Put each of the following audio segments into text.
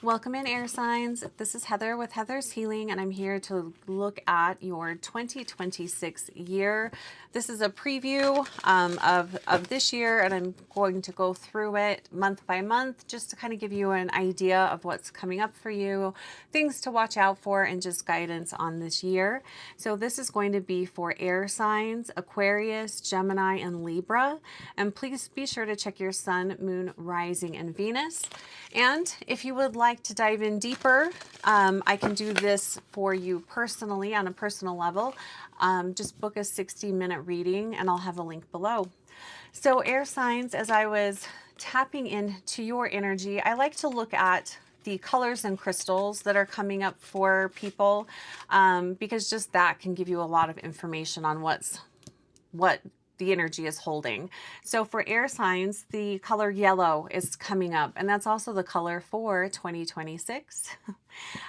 Welcome in, air signs. This is Heather with Heather's Healing, and I'm here to look at your 2026 year. This is a preview of this year, and I'm going to go through it month by month just to kind of give you an idea of what's coming up for you, things to watch out for, and just guidance on this year. So this is going to be for air signs, Aquarius, Gemini, and Libra. And please be sure to check your sun, moon, rising, and Venus. And if you would like to dive in deeper, I can do this for you personally on a personal level. Just book a 60-minute reading and I'll have a link below. So air signs, as I was tapping into your energy, I like to look at the colors and crystals that are coming up for people, because just that can give you a lot of information on what the energy is holding. So for air signs, the color yellow is coming up, and that's also the color for 2026.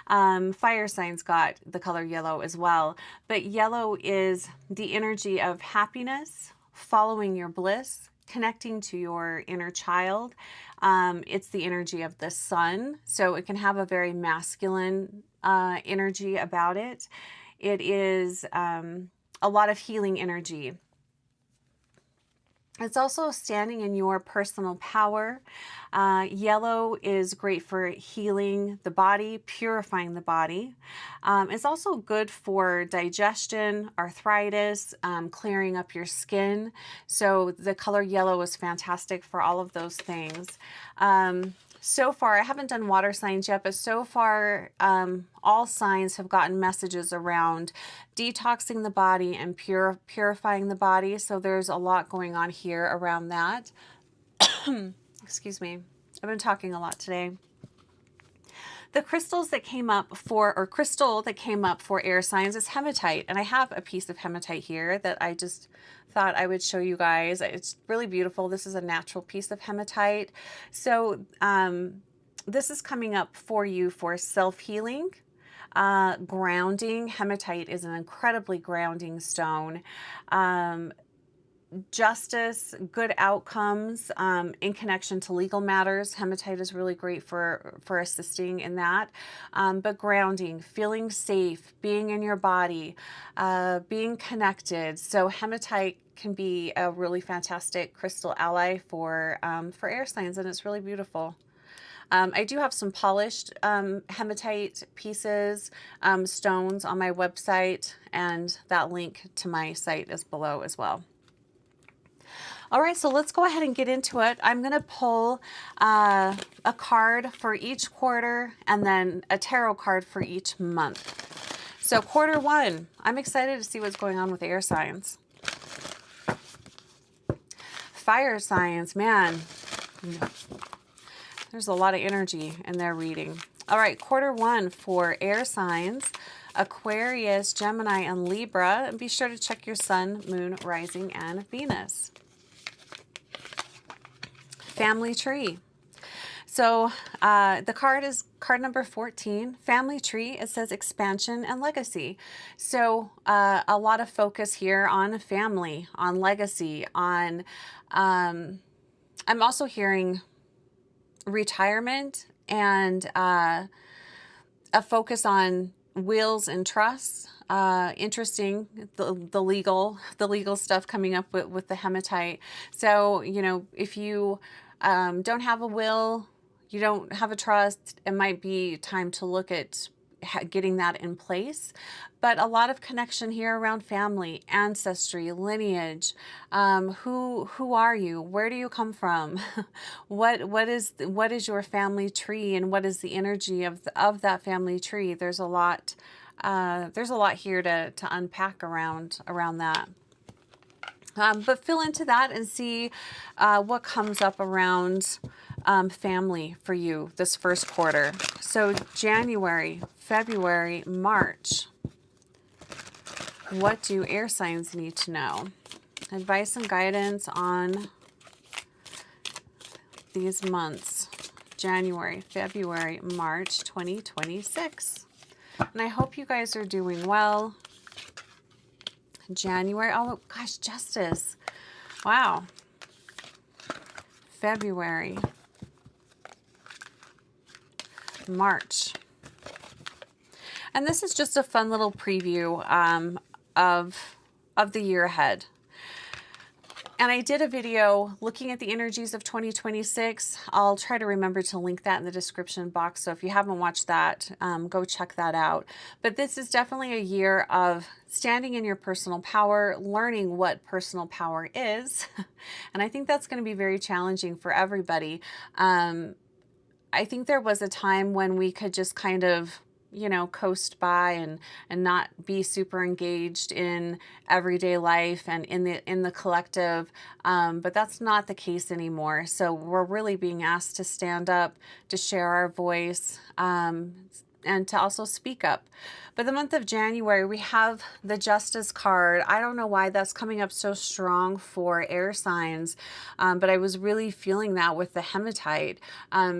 Fire signs got the color yellow as well, but yellow is the energy of happiness, following your bliss, connecting to your inner child. It's the energy of the sun, so it can have a very masculine energy about it. It is a lot of healing energy. It's also standing in your personal power. Yellow is great for healing the body, purifying the body. It's also good for digestion, arthritis, clearing up your skin. So the color yellow is fantastic for all of those things. So far, I haven't done water signs yet, but so far, all signs have gotten messages around detoxing the body and purifying the body. So there's a lot going on here around that. Excuse me. I've been talking a lot today. The crystals that came up for, or crystal that came up for air signs is hematite. And I have a piece of hematite here that I just thought I would show you guys. It's really beautiful. This is a natural piece of hematite. So this is coming up for you for self-healing, grounding. Hematite is an incredibly grounding stone. Justice, good outcomes in connection to legal matters. Hematite is really great for assisting in that. But grounding, feeling safe, being in your body, being connected. So hematite can be a really fantastic crystal ally for air signs, and it's really beautiful. I do have some polished hematite pieces, stones on my website, and that link to my site is below as well. All right, so let's go ahead and get into it. I'm going to pull a card for each quarter and then a tarot card for each month. So quarter one, I'm excited to see what's going on with air signs. Fire signs, man, there's a lot of energy in their reading. All right, quarter one for air signs, Aquarius, Gemini, and Libra. And be sure to check your sun, moon, rising, and Venus. Family tree. So the card is card number 14, family tree. It says expansion and legacy. So a lot of focus here on family, on legacy, on, I'm also hearing retirement and a focus on wills and trusts. Interesting, the legal stuff coming up with the hematite. So, you know, if you don't have a will, you don't have a trust, it might be time to look at getting that in place. But a lot of connection here around family, ancestry, lineage. Who are you? Where do you come from? What is your family tree, and what is the energy of that family tree? There's a lot here to unpack around that. But fill into that and see what comes up around family for you this first quarter. So January, February, March. What do air signs need to know? Advice and guidance on these months. January, February, March 2026. And I hope you guys are doing well. January, oh gosh, justice. Wow. February, March. And this is just a fun little preview of the year ahead. And I did a video looking at the energies of 2026. I'll try to remember to link that in the description box. So if you haven't watched that, go check that out. But this is definitely a year of standing in your personal power, learning what personal power is. And I think that's going to be very challenging for everybody. I think there was a time when we could just kind of, you know, coast by and not be super engaged in everyday life and in the collective, but that's not the case anymore. So we're really being asked to stand up, to share our voice, and to also speak up. But the month of January, we have the Justice card. I don't know why that's coming up so strong for air signs, but I was really feeling that with the hematite.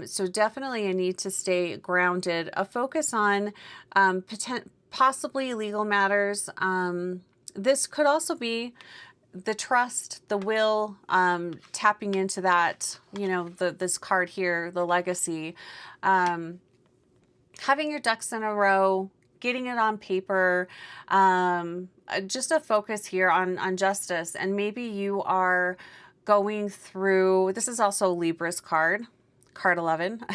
So definitely a need to stay grounded, a focus on possibly legal matters. This could also be the trust, the will, tapping into that, you know, this card here, the legacy. Having your ducks in a row, getting it on paper, just a focus here on justice. And maybe you are going through, this is also Libra's card 11.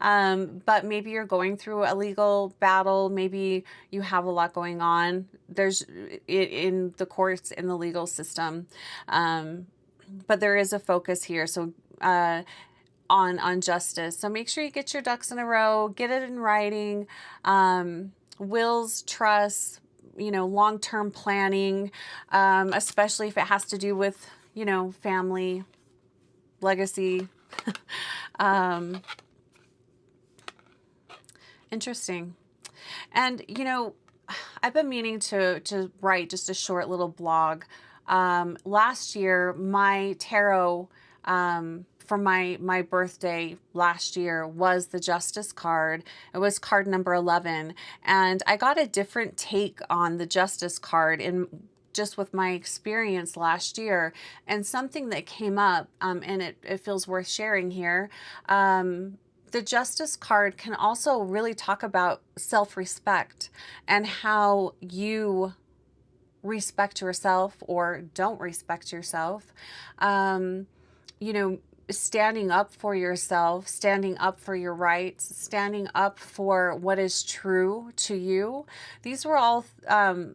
But maybe you're going through a legal battle. Maybe you have a lot going on. There's in the courts, in the legal system. But there is a focus here. So, on justice. So make sure you get your ducks in a row, get it in writing, wills, trusts, you know, long-term planning, especially if it has to do with, you know, family, legacy. Interesting. And, you know, I've been meaning to write just a short little blog. Last year, my tarot, for my birthday last year was the Justice card. It was card number 11. And I got a different take on the Justice card in just with my experience last year, and something that came up, and it feels worth sharing here. The Justice card can also really talk about self-respect and how you respect yourself or don't respect yourself. You know, standing up for yourself, standing up for your rights, standing up for what is true to you. These were all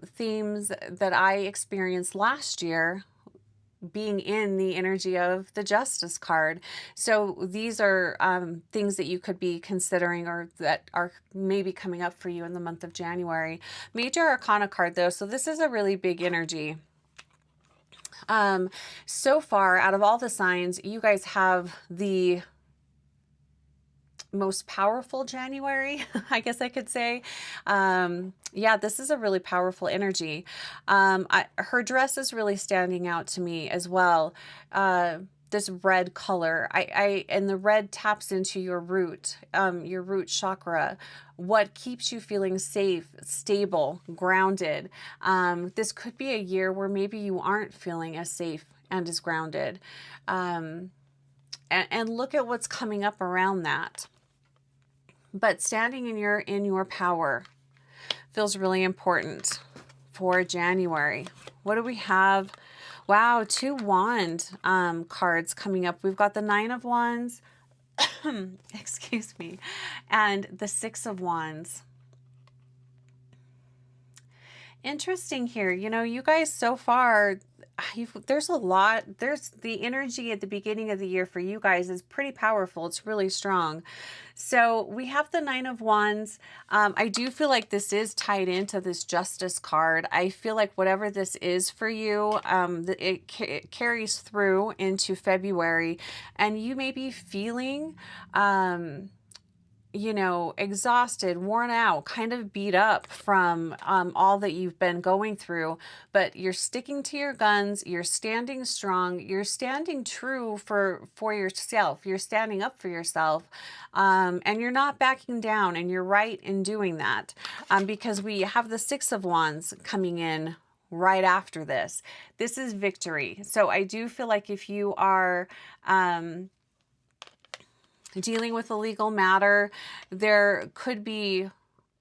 themes that I experienced last year being in the energy of the Justice card. So these are things that you could be considering or that are maybe coming up for you in the month of January. Major Arcana card though, so this is a really big energy. So far, out of all the signs, you guys have the most powerful January, I guess I could say. Yeah, this is a really powerful energy. Her dress is really standing out to me as well. This red color, and the red taps into your root chakra, what keeps you feeling safe, stable, grounded. This could be a year where maybe you aren't feeling as safe and as grounded. And look at what's coming up around that. But standing in your power feels really important for January. What do we have? Wow, 2 wand cards coming up. We've got the 9 of wands, excuse me, and the 6 of wands. Interesting here. You know, you guys so far, there's a lot. There's the energy at the beginning of the year for you guys is pretty powerful. It's really strong. So we have the 9 of wands. I do feel like this is tied into this Justice card. I feel like whatever this is for you, it carries through into February, and you may be feeling, you know, exhausted, worn out, kind of beat up from all that you've been going through, but you're sticking to your guns, you're standing strong, you're standing true for yourself, you're standing up for yourself, and you're not backing down, and you're right in doing that, because we have the 6 of wands coming in right after this. This is victory. So I do feel like if you are dealing with a legal matter. There could be,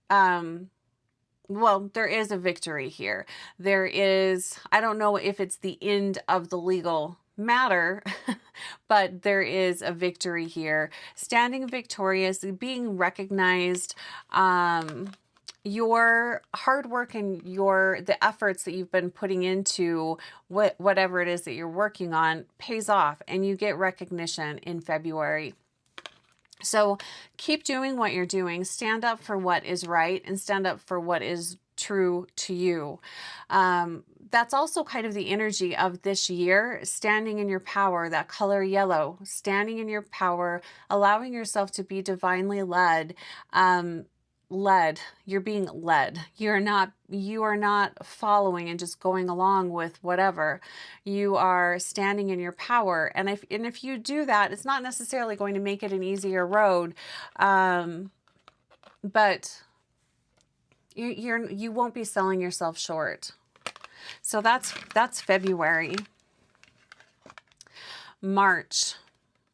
well, there is a victory here. There is, I don't know if it's the end of the legal matter, but there is a victory here. Standing victorious, being recognized, your hard work and the efforts that you've been putting into whatever it is that you're working on pays off, and you get recognition in February. So keep doing what you're doing. Stand up for what is right and stand up for what is true to you. That's also kind of the energy of this year, standing in your power, that color yellow, standing in your power, allowing yourself to be divinely led. You're being led. You are not following and just going along with whatever. You are standing in your power. And if you do that, it's not necessarily going to make it an easier road. But you won't be selling yourself short. So that's February. March.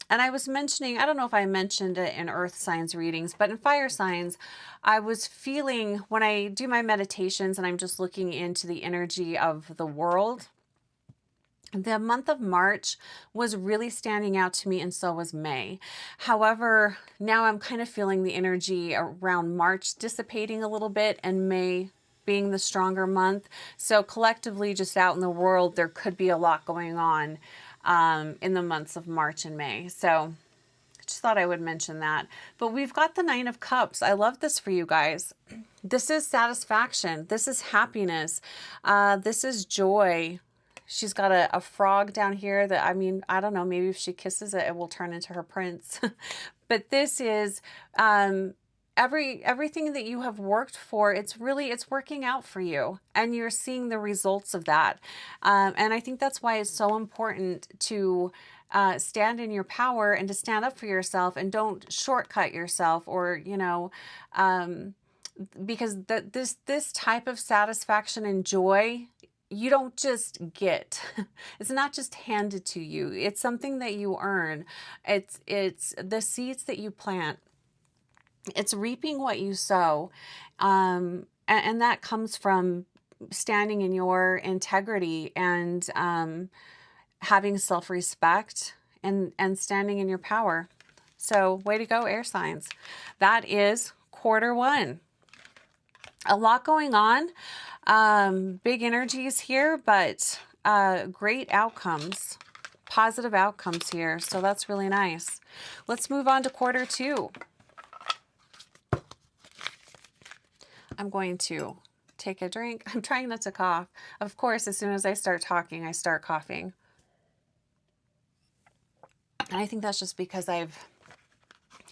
And I was mentioning, I don't know if I mentioned it in earth signs readings, but in fire signs, I was feeling when I do my meditations and I'm just looking into the energy of the world, the month of March was really standing out to me, and so was May. However, now I'm kind of feeling the energy around March dissipating a little bit and May being the stronger month. So collectively, just out in the world, there could be a lot going on in the months of March and May. So just thought I would mention that. But we've got the Nine of Cups. I love this for you guys. This is satisfaction. This is happiness. This is joy. She's got a frog down here that, I mean, I don't know, maybe if she kisses it, it will turn into her prince. But this is everything that you have worked for. It's working out for you, and you're seeing the results of that. And I think that's why it's so important to stand in your power and to stand up for yourself, and don't shortcut yourself, or, you know, because this type of satisfaction and joy, you don't just get. It's not just handed to you. It's something that you earn. It's the seeds that you plant. It's reaping what you sow. And that comes from standing in your integrity and having self-respect and standing in your power. So way to go, air signs. That is Q1. A lot going on. Big energies here, but great outcomes, positive outcomes here. So that's really nice. Let's move on to Q2. I'm going to take a drink. I'm trying not to cough. Of course, as soon as I start talking, I start coughing. And I think that's just because I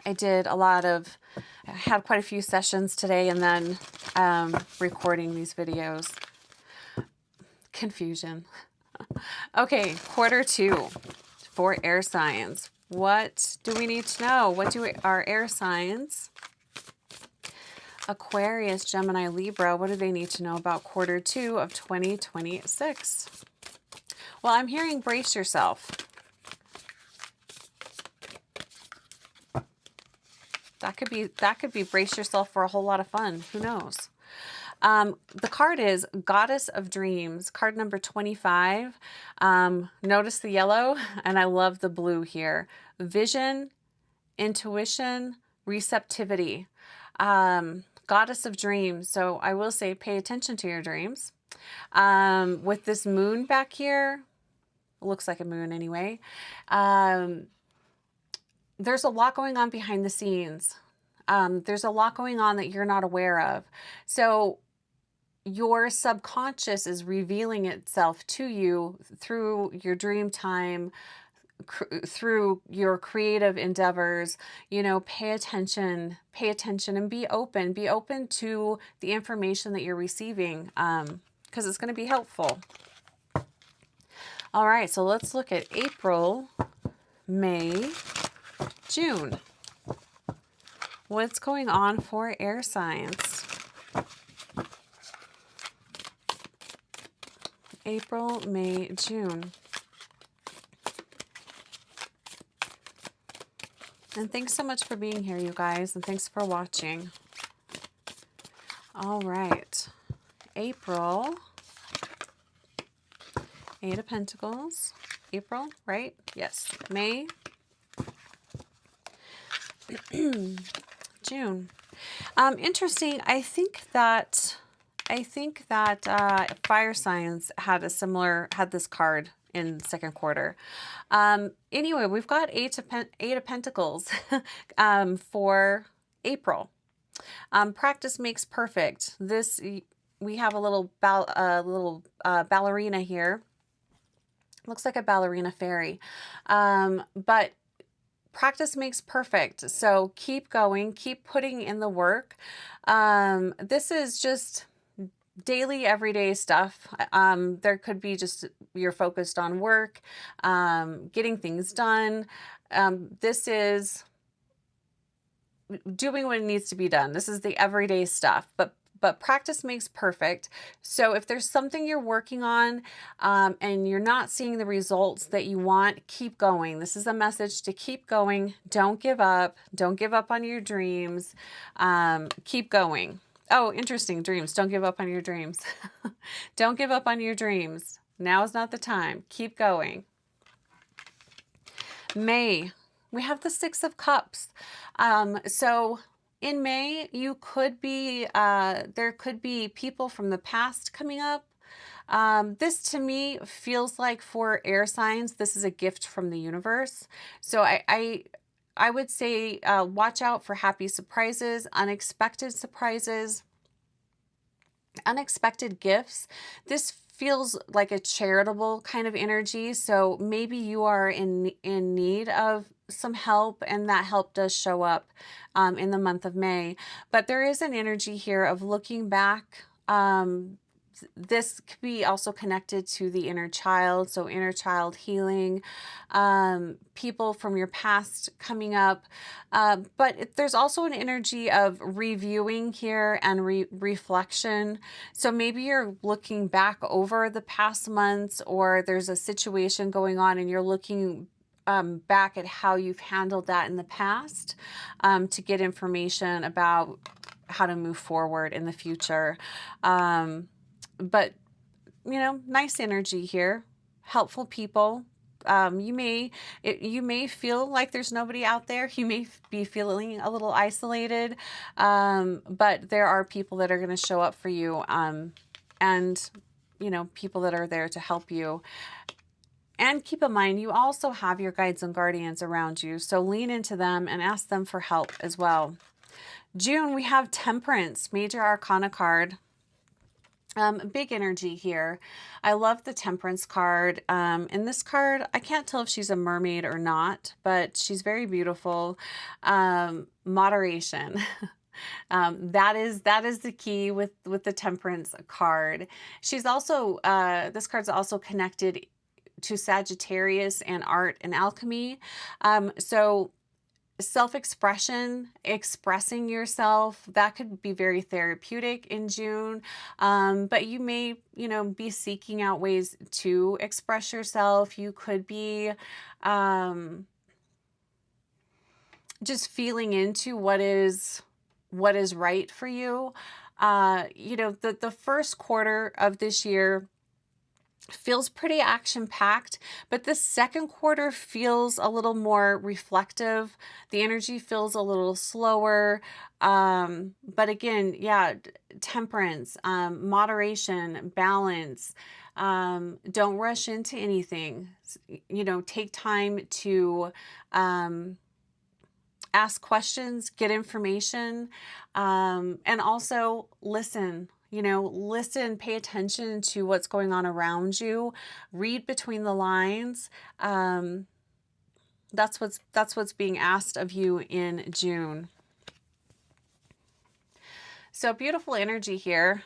had quite a few sessions today, and then recording these videos. Confusion. Okay, Q2 for air signs. What do we need to know? What do our air signs, Aquarius, Gemini, Libra, what do they need to know about Q2 of 2026? Well, I'm hearing brace yourself. That could be brace yourself for a whole lot of fun. Who knows? The card is Goddess of Dreams, card number 25. Notice the yellow, and I love the blue here. Vision, intuition, receptivity. Goddess of Dreams. So I will say, pay attention to your dreams. With this moon back here, looks like a moon anyway. There's a lot going on behind the scenes. There's a lot going on that you're not aware of. So your subconscious is revealing itself to you through your dream time, through your creative endeavors. You know, pay attention and be open to the information that you're receiving, because it's going to be helpful. All right, so let's look at April, May, June. What's going on for air signs? April, May, June. And thanks so much for being here, you guys, and thanks for watching. All right. April. Eight of Pentacles. April, right? Yes. May. June. Interesting. I think that fire signs had this card in second quarter. Anyway, we've got eight of Pentacles for April. Practice makes perfect. We have a little ballerina here. Looks like a ballerina fairy, but practice makes perfect. So keep going, keep putting in the work. This is just daily, everyday stuff. There could be just you're focused on work, getting things done. This is doing what needs to be done. This is the everyday stuff, but practice makes perfect. So if there's something you're working on and you're not seeing the results that you want, keep going. This is a message to keep going. Don't give up. Don't give up on your dreams. Keep going. Oh, interesting. Dreams. Don't give up on your dreams. Don't give up on your dreams. Now is not the time. Keep going. May. We have the Six of Cups. So in May, you could be, there could be people from the past coming up. This to me feels like for air signs, this is a gift from the universe. So I would say watch out for happy surprises, unexpected gifts. This feels like a charitable kind of energy. So maybe you are in need of some help, and that help does show up in the month of May. But there is an energy here of looking back. This could be also connected to the inner child, so inner child healing, people from your past coming up. But there's also an energy of reviewing here and reflection. So maybe you're looking back over the past months, or there's a situation going on and you're looking back at how you've handled that in the past to get information about how to move forward in the future. But, you know, nice energy here, helpful people. You may feel like there's nobody out there. You may be feeling a little isolated, but there are people that are going to show up for you, and, you know, people that are there to help you. And keep in mind, you also have your guides and guardians around you, so lean into them and ask them for help as well. June, we have Temperance, Major Arcana card. Big energy here. I love the Temperance card. In this card, I can't tell if she's a mermaid or not, but she's very beautiful. Moderation. That is the key with the Temperance card. She's also, this card's also connected to Sagittarius and art and alchemy. So self-expression, expressing yourself, that could be very therapeutic in June. But you may, you know, be seeking out ways to express yourself. You could be just feeling into what is right for you. You know, the first quarter of this year feels pretty action-packed, but the second quarter feels a little more reflective. The energy feels a little slower. But again, yeah, temperance, moderation, balance. Don't rush into anything. You know, take time to ask questions, get information, and also listen. You know, listen, pay attention to what's going on around you, read between the lines. That's what's being asked of you in June. So beautiful energy here.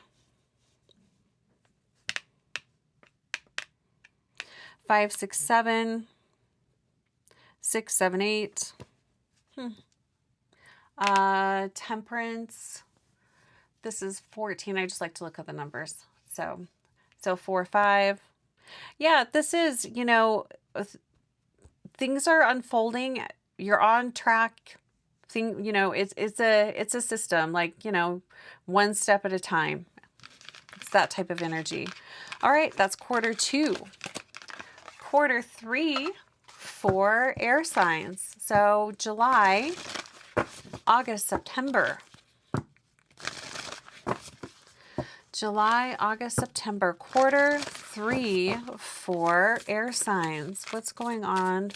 5, 6, 7, 6, 7, 8. Temperance. This is 14. I just like to look at the numbers. So 4, 5. Yeah, this is, you know, things are unfolding you're on track. Thing, you know, it's a system, like, you know, one step at a time. It's that type of energy. All right, that's quarter 2. Quarter 3 for air signs. So July, August, September. July, August, September, quarter 3 for air signs. What's going on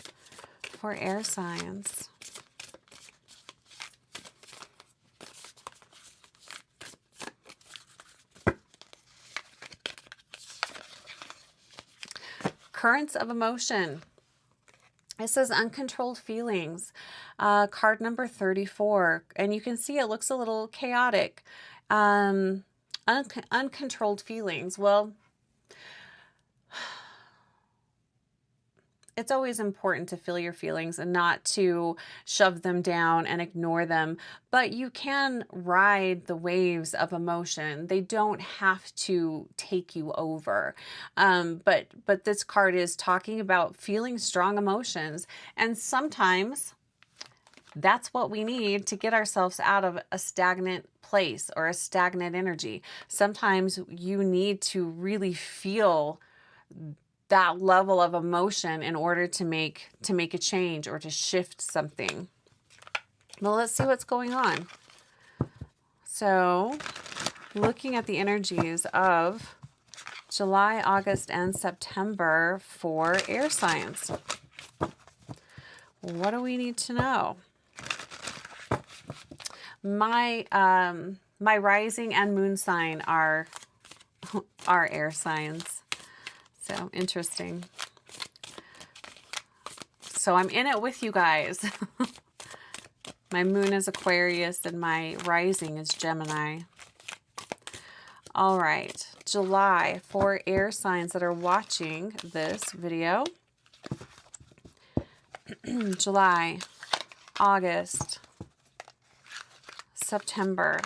for air signs? Currents of emotion. It says uncontrolled feelings. Card number 34. And you can see it looks a little chaotic. Uncontrolled feelings. Well, it's always important to feel your feelings and not to shove them down and ignore them. But you can ride the waves of emotion. They don't have to take you over. But this card is talking about feeling strong emotions. And sometimes that's what we need to get ourselves out of a stagnant place or a stagnant energy. Sometimes you need to really feel that level of emotion in order to make a change or to shift something. Well, let's see what's going on. So, looking at the energies of July, August, and September for air signs. What do we need to know? My rising and moon sign are air signs. So interesting. So I'm in it with you guys. My moon is Aquarius and my rising is Gemini. All right, July for air signs that are watching this video. July, August, September.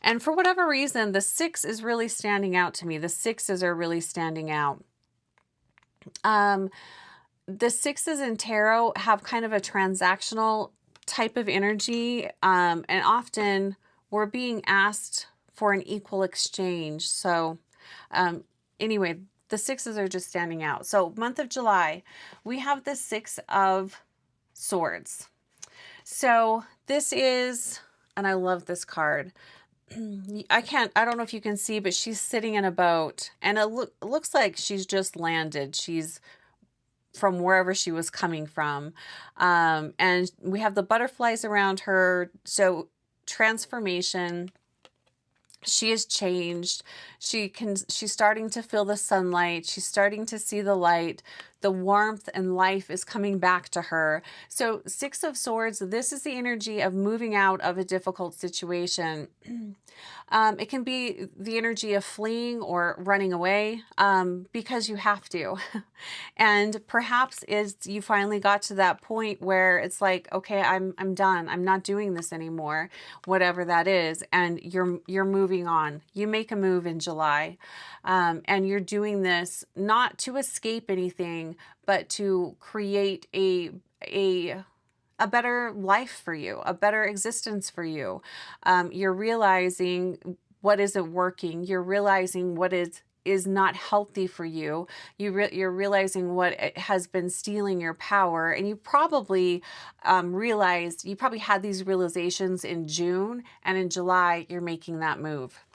And for whatever reason, the 6 is really standing out to me. The 6s are really standing out. The 6s in tarot have kind of a transactional type of energy. And often we're being asked for an equal exchange. So anyway, the 6s are just standing out. So month of July, we have the 6 of Swords. So this is, and I love this card. I don't know if you can see, but she's sitting in a boat and it looks like she's just landed. She's from wherever she was coming from. And we have the butterflies around her. So transformation. She has changed. She's starting to feel the sunlight. She's starting to see the light. The warmth and life is coming back to her. So 6 of Swords, this is the energy of moving out of a difficult situation. It can be the energy of fleeing or running away because you have to. And perhaps you finally got to that point where it's like, okay, I'm done. I'm not doing this anymore, whatever that is. And you're moving on. You make a move in July. And you're doing this not to escape anything, but to create a better life for you, a better existence for you. You're realizing what isn't working. You're realizing what is not healthy for you. You're realizing what has been stealing your power. And you probably you probably had these realizations in June, and in July, you're making that move.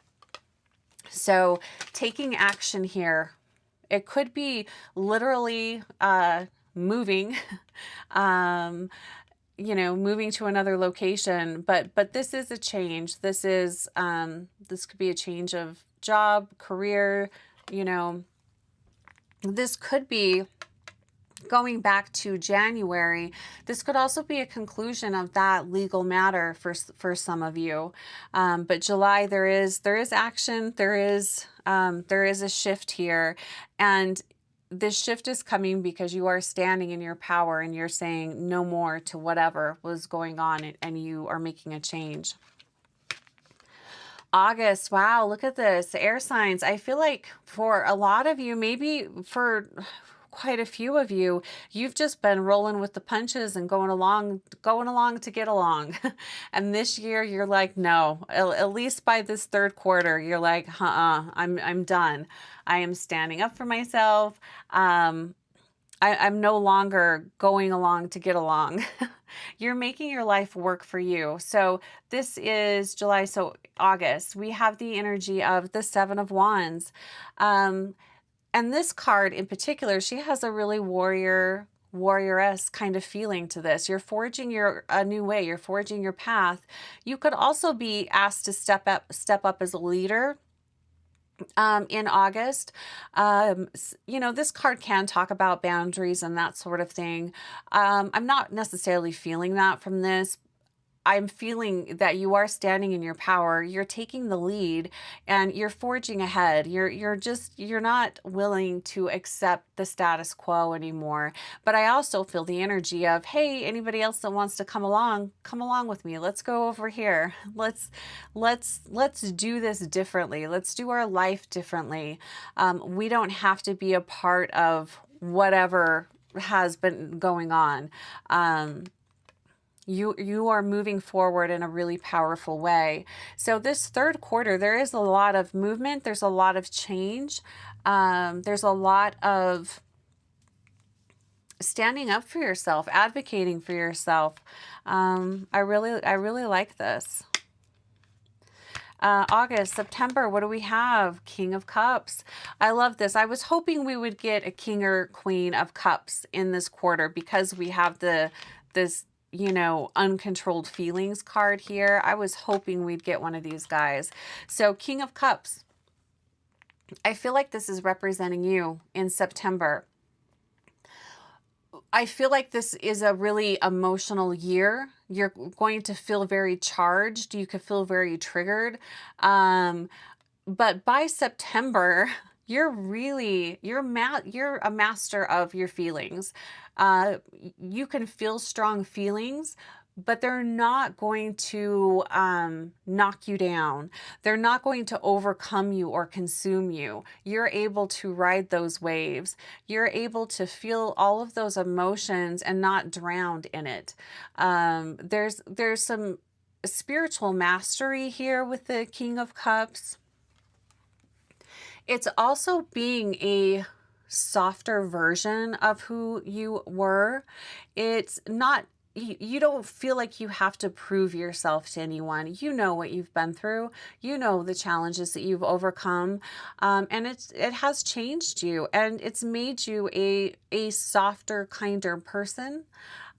So taking action here, it could be literally moving, moving to another location, but this is a change. This could be a change of job, career, this could be going back to January. This could also be a conclusion of that legal matter for some of you. But July, there is action. There is a shift here, and this shift is coming because you are standing in your power and you're saying no more to whatever was going on, and you are making a change. August, wow, look at this. Air signs. I feel like for a lot of you, maybe for quite a few of you, you've just been rolling with the punches and going along to get along. And this year you're like, no, at least by this third quarter, you're like, I'm done. I am standing up for myself. I'm no longer going along to get along. You're making your life work for you. So this is July, so August. We have the energy of the Seven of Wands. And this card in particular, she has a really warrioress kind of feeling to this. You're forging a new way. You're forging your path. You could also be asked to step up as a leader. In August. You know, this card can talk about boundaries and that sort of thing. I'm not necessarily feeling that from this. I'm feeling that you are standing in your power. You're taking the lead and you're forging ahead. You're not willing to accept the status quo anymore. But I also feel the energy of, hey, anybody else that wants to come along with me. Let's go over here. Let's do this differently. Let's do our life differently. We don't have to be a part of whatever has been going on. You are moving forward in a really powerful way. So this third quarter, there is a lot of movement. There's a lot of change. There's a lot of standing up for yourself, advocating for yourself. I really like this. August, September, what do we have? King of Cups. I love this. I was hoping we would get a King or Queen of Cups in this quarter because we have this you know, uncontrolled feelings card here. I was hoping we'd get one of these guys. So King of Cups. I feel like this is representing you in September. I feel like this is a really emotional year. You're going to feel very charged. You could feel very triggered. But by September, you're a master of your feelings. You can feel strong feelings, but they're not going to knock you down. They're not going to overcome you or consume you. You're able to ride those waves. You're able to feel all of those emotions and not drowned in it. There's some spiritual mastery here with the King of Cups. It's also being a softer version of who you were. It's not, you don't feel like you have to prove yourself to anyone. You know what you've been through. You know the challenges that you've overcome. And it has changed you and it's made you a softer, kinder person.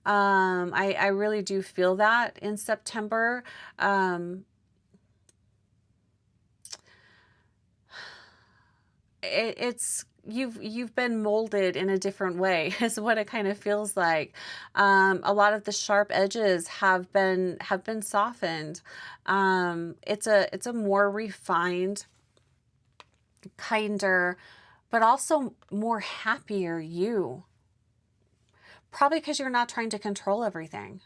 I really do feel that in September. You've been molded in a different way is what it kind of feels like. A lot of the sharp edges have been softened. It's a more refined, kinder, but also more happier you. Probably because you're not trying to control everything.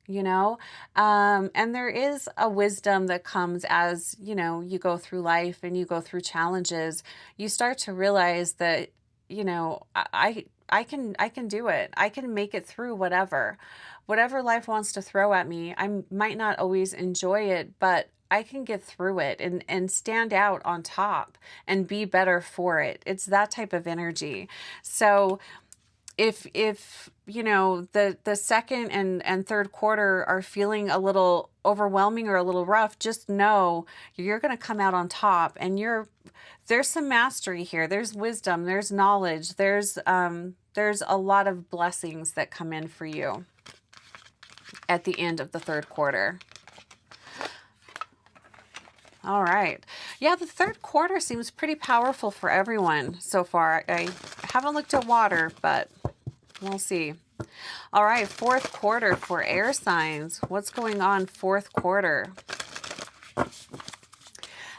You know, and there is a wisdom that comes as, you know, you go through life and you go through challenges. You start to realize that, you know, I can do it. I can make it through whatever life wants to throw at me. I might not always enjoy it, but I can get through it and stand out on top and be better for it. It's that type of energy. So if you know, the second and third quarter are feeling a little overwhelming or a little rough, just know you're going to come out on top and there's some mastery here. There's wisdom, there's knowledge, there's a lot of blessings that come in for you at the end of the third quarter. All right. Yeah, the third quarter seems pretty powerful for everyone so far. I haven't looked at water, but we'll see. All right, fourth quarter for air signs. What's going on fourth quarter?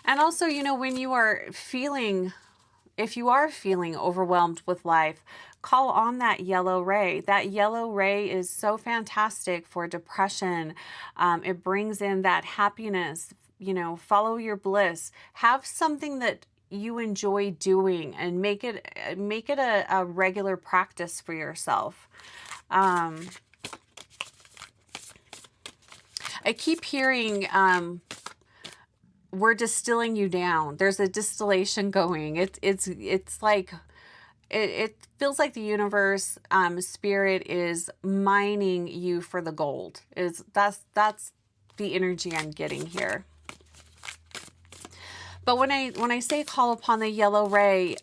And also, you know, when you are feeling, if you are feeling overwhelmed with life, call on that yellow ray. That yellow ray is so fantastic for depression. It brings in that happiness, you know, follow your bliss. Have something that you enjoy doing, and make it a regular practice for yourself. I keep hearing we're distilling you down. There's a distillation going. It's like it feels like the universe, spirit is mining you for the gold. That's the energy I'm getting here. But when I say call upon the yellow ray,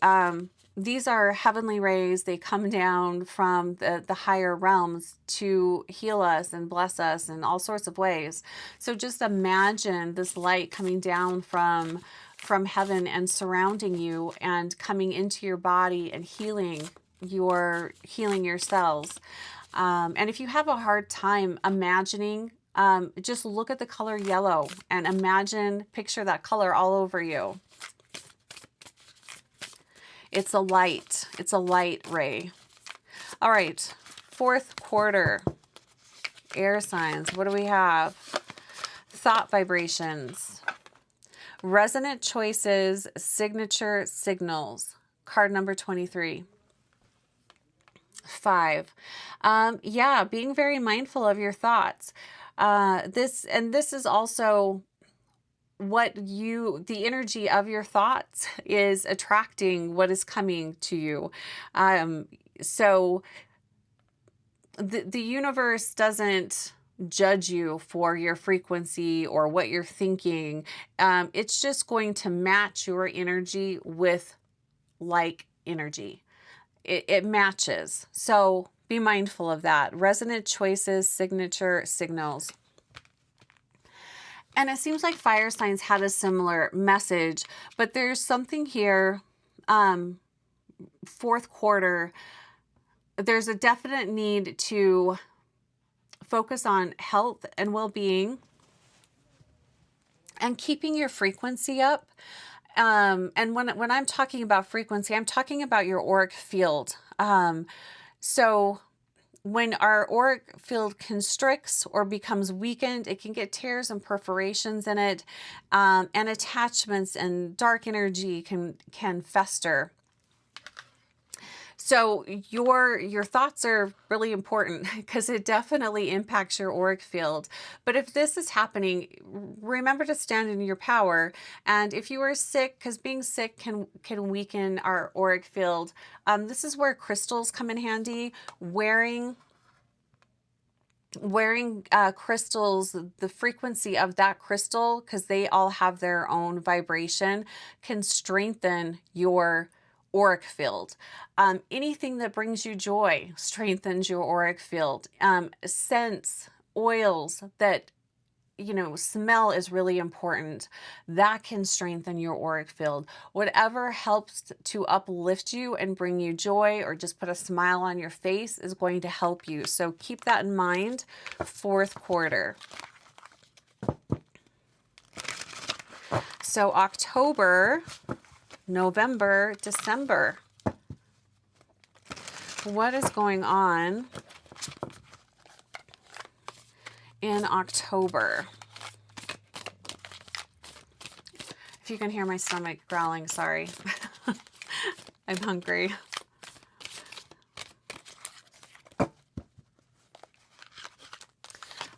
these are heavenly rays. They come down from the higher realms to heal us and bless us in all sorts of ways. So just imagine this light coming down from heaven and surrounding you and coming into your body and healing your cells. And if you have a hard time imagining, just look at the color yellow and picture that color all over you. It's a light ray. All right, fourth quarter, air signs. What do we have? Thought vibrations, resonant choices, signature signals. Card number 23. 5. Yeah, being very mindful of your thoughts. This is also what the energy of your thoughts is attracting what is coming to you. So the universe doesn't judge you for your frequency or what you're thinking. It's just going to match your energy with like energy. It matches. So be mindful of that. Resonant choices, signature signals. And it seems like fire signs had a similar message, but there's something here, fourth quarter, there's a definite need to focus on health and well-being and keeping your frequency up. And when I'm talking about frequency, I'm talking about your auric field. So when our auric field constricts or becomes weakened, it can get tears and perforations in it, and attachments and dark energy can fester. So your thoughts are really important because it definitely impacts your auric field. But if this is happening, remember to stand in your power. And if you are sick, because being sick can weaken our auric field, this is where crystals come in handy. Wearing crystals, the frequency of that crystal, because they all have their own vibration, can strengthen your auric field. Anything that brings you joy strengthens your auric field. Scents, oils that, smell is really important. That can strengthen your auric field. Whatever helps to uplift you and bring you joy or just put a smile on your face is going to help you. So keep that in mind, fourth quarter. So October, November, December. What is going on in October? If you can hear my stomach growling, sorry. I'm hungry.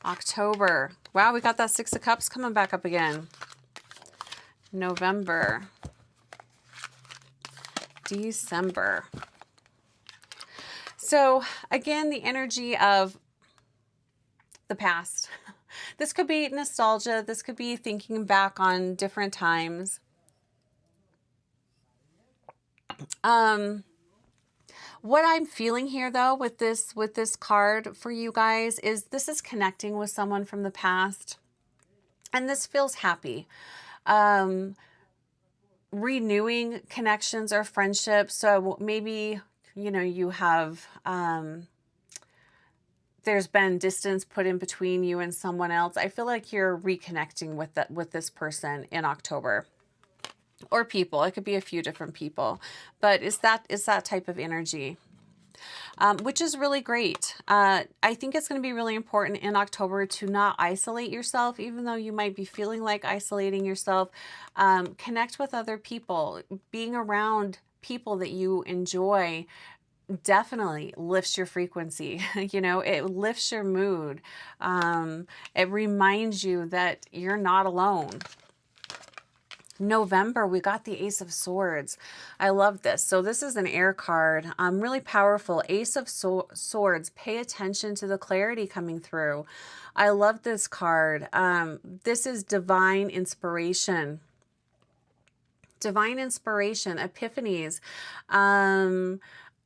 October. Wow, we got that Six of Cups coming back up again. November. December. So again, the energy of the past. This could be nostalgia. This could be thinking back on different times. What I'm feeling here though with this card for you guys is this is connecting with someone from the past, and this feels happy. Renewing connections or friendships. So maybe, you have, there's been distance put in between you and someone else. I feel like you're reconnecting with this person in October, or people. It could be a few different people, but it's that type of energy. which is really great. I think it's going to be really important in October to not isolate yourself, even though you might be feeling like isolating yourself. Connect with other people. Being around people that you enjoy definitely lifts your frequency. You know, it lifts your mood. It reminds you that you're not alone. November, we got the Ace of Swords. I love this. So this is an air card. Really powerful. Ace of Swords. Pay attention to the clarity coming through. I love this card. This is divine inspiration. Divine inspiration, epiphanies,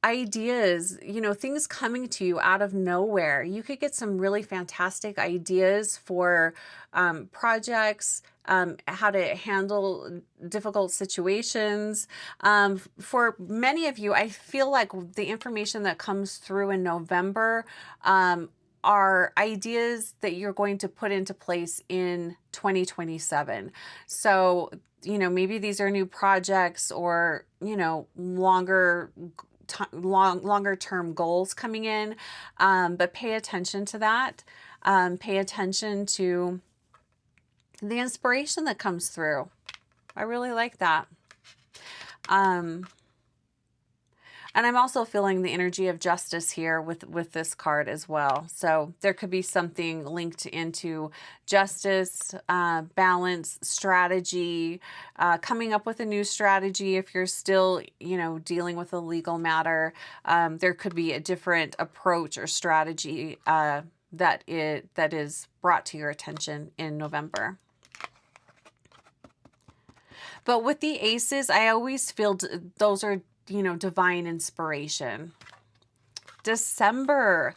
ideas, you know, things coming to you out of nowhere. You could get some really fantastic ideas for projects, how to handle difficult situations. For many of you, I feel like the information that comes through in November are ideas that you're going to put into place in 2027. So, you know, maybe these are new projects or, you know, longer term goals coming in, but pay attention to that. Pay attention to the inspiration that comes through. I really like that. And I'm also feeling the energy of justice here with this card as well. So there could be something linked into justice, balance, strategy, coming up with a new strategy. If you're still, you know, dealing with a legal matter, there could be a different approach or strategy that is brought to your attention in November. But with the aces, I always feel those are, you know, divine inspiration. December.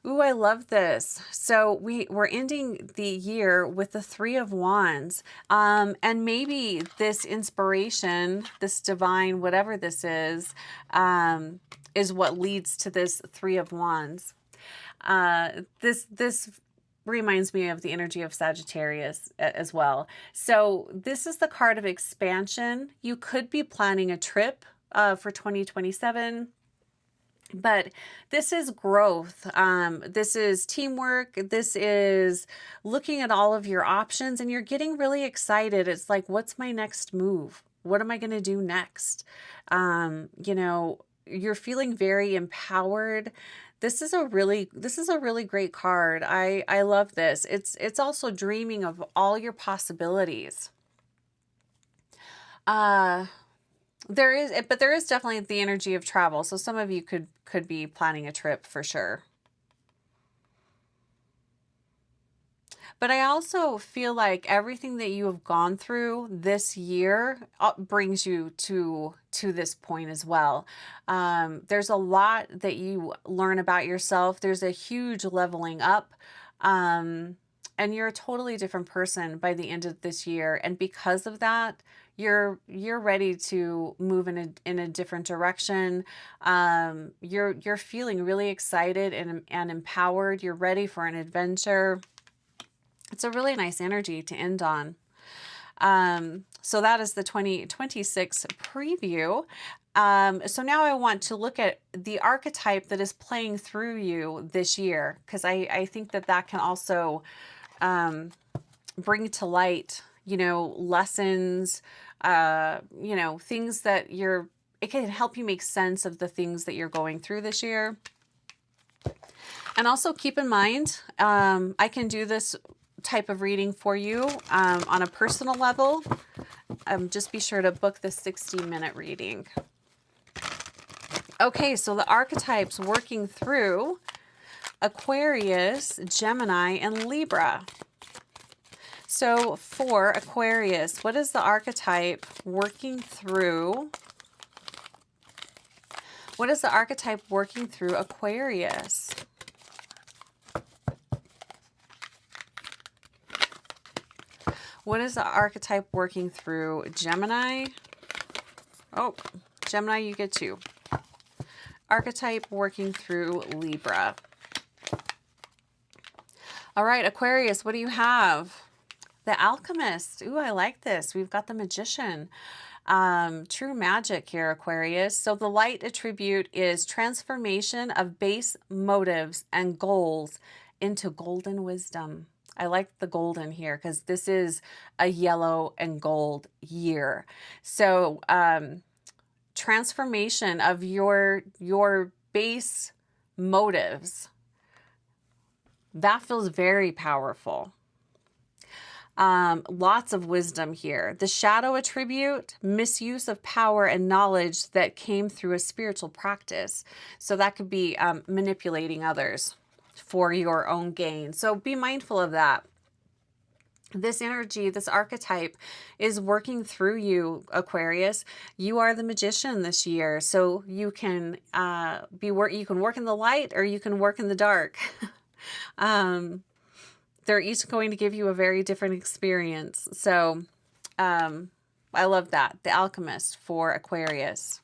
Ooh, I love this. So we're ending the year with the Three of Wands. And maybe this inspiration, this divine, whatever this is what leads to this Three of Wands. This reminds me of the energy of Sagittarius as well. So this is the card of expansion. You could be planning a trip for 2027, but this is growth. This is teamwork. This is looking at all of your options and you're getting really excited. It's like, what's my next move? What am I going to do next? You know, you're feeling very empowered. This is a really great card. I love this. It's also dreaming of all your possibilities. There is definitely the energy of travel. So some of you could be planning a trip for sure. But I also feel like everything that you have gone through this year brings you to this point as well. There's a lot that you learn about yourself. There's a huge leveling up. And you're a totally different person by the end of this year. And because of that, you're ready to move in a different direction. You're feeling really excited and empowered. You're ready for an adventure. It's a really nice energy to end on. So that is the 2026 preview. So now I want to look at the archetype that is playing through you this year, because I think that can also bring to light, you know, lessons, you know, things that it can help you make sense of the things that you're going through this year. And also keep in mind, I can do this type of reading for you on a personal level. Just be sure to book the 60-minute reading. Okay, so the archetypes working through Aquarius, Gemini, and Libra. So for Aquarius, what is the archetype working through? What is the archetype working through Aquarius? What is the archetype working through Gemini? Oh, Gemini, you get two. Archetype working through Libra. All right, Aquarius, what do you have? The Alchemist. Ooh, I like this. We've got the Magician. True magic here, Aquarius. So the light attribute is transformation of base motives and goals into golden wisdom. I like the golden here because this is a yellow and gold year. So transformation of your base motives. That feels very powerful. Lots of wisdom here. The shadow attribute, misuse of power and knowledge that came through a spiritual practice. So that could be manipulating others for your own gain. So be mindful of that. This energy, this archetype is working through you, Aquarius. You are the magician this year. So you can you can work in the light or you can work in the dark. They're each going to give you a very different experience. So I love that. The Alchemist for Aquarius.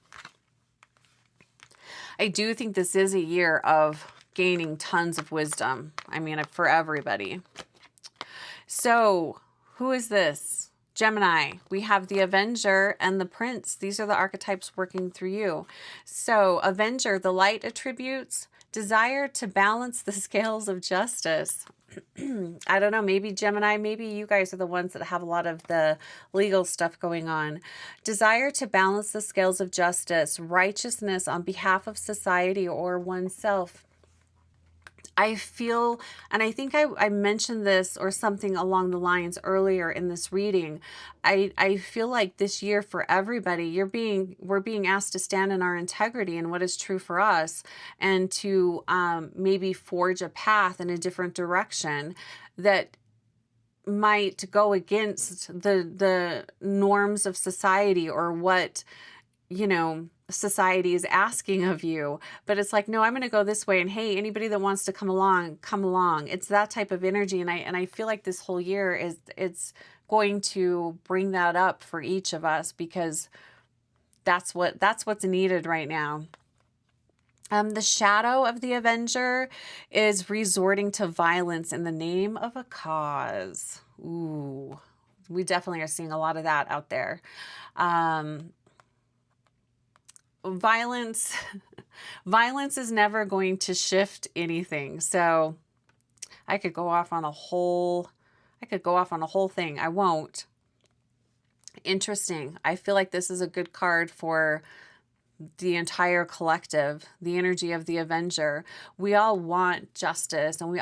I do think this is a year of gaining tons of wisdom. I mean, for everybody. So who is this? Gemini. We have the Avenger and the Prince. These are the archetypes working through you. So Avenger, the light attributes, desire to balance the scales of justice. I don't know, maybe Gemini, maybe you guys are the ones that have a lot of the legal stuff going on. Desire to balance the scales of justice, righteousness on behalf of society or oneself. I feel, and I think I mentioned this or something along the lines earlier in this reading. I feel like this year for everybody, we're being asked to stand in our integrity and what is true for us, and to maybe forge a path in a different direction that might go against the norms of society or what, you know, society is asking of you. But it's like, no, I'm going to go this way, and hey, anybody that wants to come along, come along. It's that type of energy. And I feel like this whole year it's going to bring that up for each of us, because that's what's needed right now. The shadow of the Avenger is resorting to violence in the name of a cause. Ooh, we definitely are seeing a lot of that out there. Violence is never going to shift anything. So I could go off on a whole thing. I won't. Interesting. I feel like this is a good card for the entire collective, the energy of the Avenger. We all want justice, and we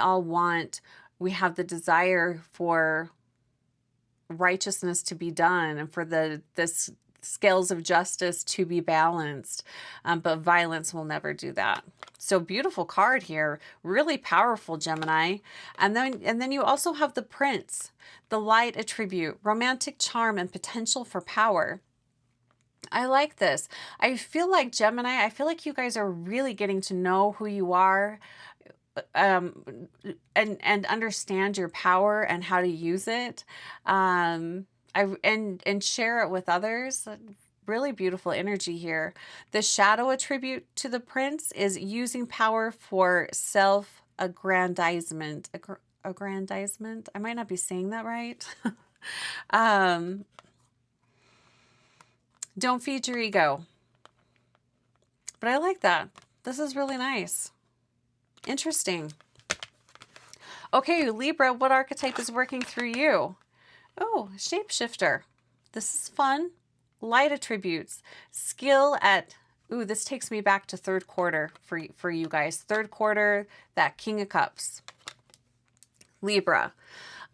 have the desire for righteousness to be done, and for this scales of justice to be balanced, but violence will never do that. So beautiful card here, really powerful, Gemini. And then you also have the Prince, the light attribute, romantic charm and potential for power. I like this. I feel like Gemini, I feel like you guys are really getting to know who you are, and understand your power and how to use it. And share it with others. Really beautiful energy here. The shadow attribute to the Prince is using power for self-aggrandizement. Aggrandizement? I might not be saying that right. Don't feed your ego. But I like that. This is really nice. Interesting. Okay, Libra, what archetype is working through you? Oh, shapeshifter. This is fun. Light attributes. Skill at, ooh, this takes me back to third quarter for you guys. Third quarter, that King of Cups. Libra.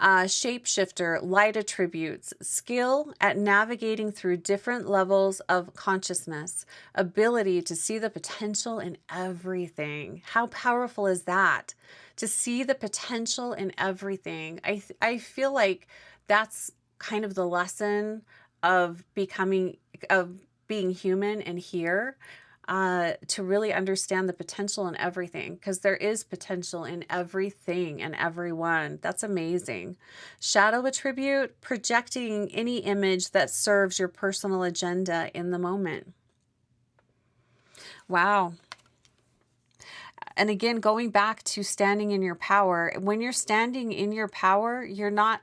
Shapeshifter, light attributes. Skill at navigating through different levels of consciousness. Ability to see the potential in everything. How powerful is that? To see the potential in everything. I feel like that's kind of the lesson of being human and here, to really understand the potential in everything, because there is potential in everything and everyone. That's amazing. Shadow attribute, projecting any image that serves your personal agenda in the moment. Wow. And again, going back to standing in your power, when you're standing in your power, you're not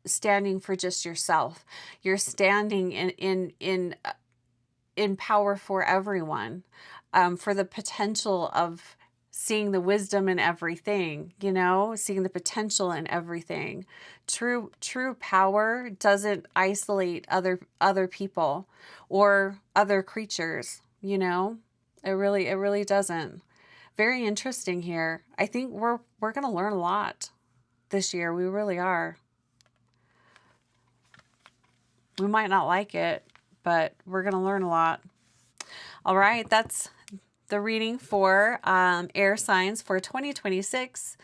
standing for just yourself. You're standing in power for everyone, for the potential of seeing the wisdom in everything, you know, seeing the potential in everything. True power doesn't isolate other people or other creatures, you know. It really doesn't. Very interesting here. I think we're going to learn a lot this year. We really are. We might not like it, but we're going to learn a lot. All right, that's the reading for air signs for 2026.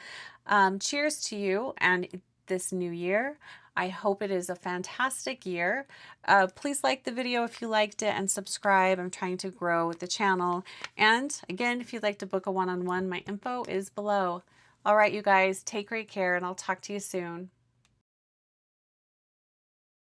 Cheers to you and this new year. I hope it is a fantastic year. Please like the video if you liked it and subscribe. I'm trying to grow the channel. And again, if you'd like to book a one-on-one, my info is below. All right, you guys, take great care and I'll talk to you soon.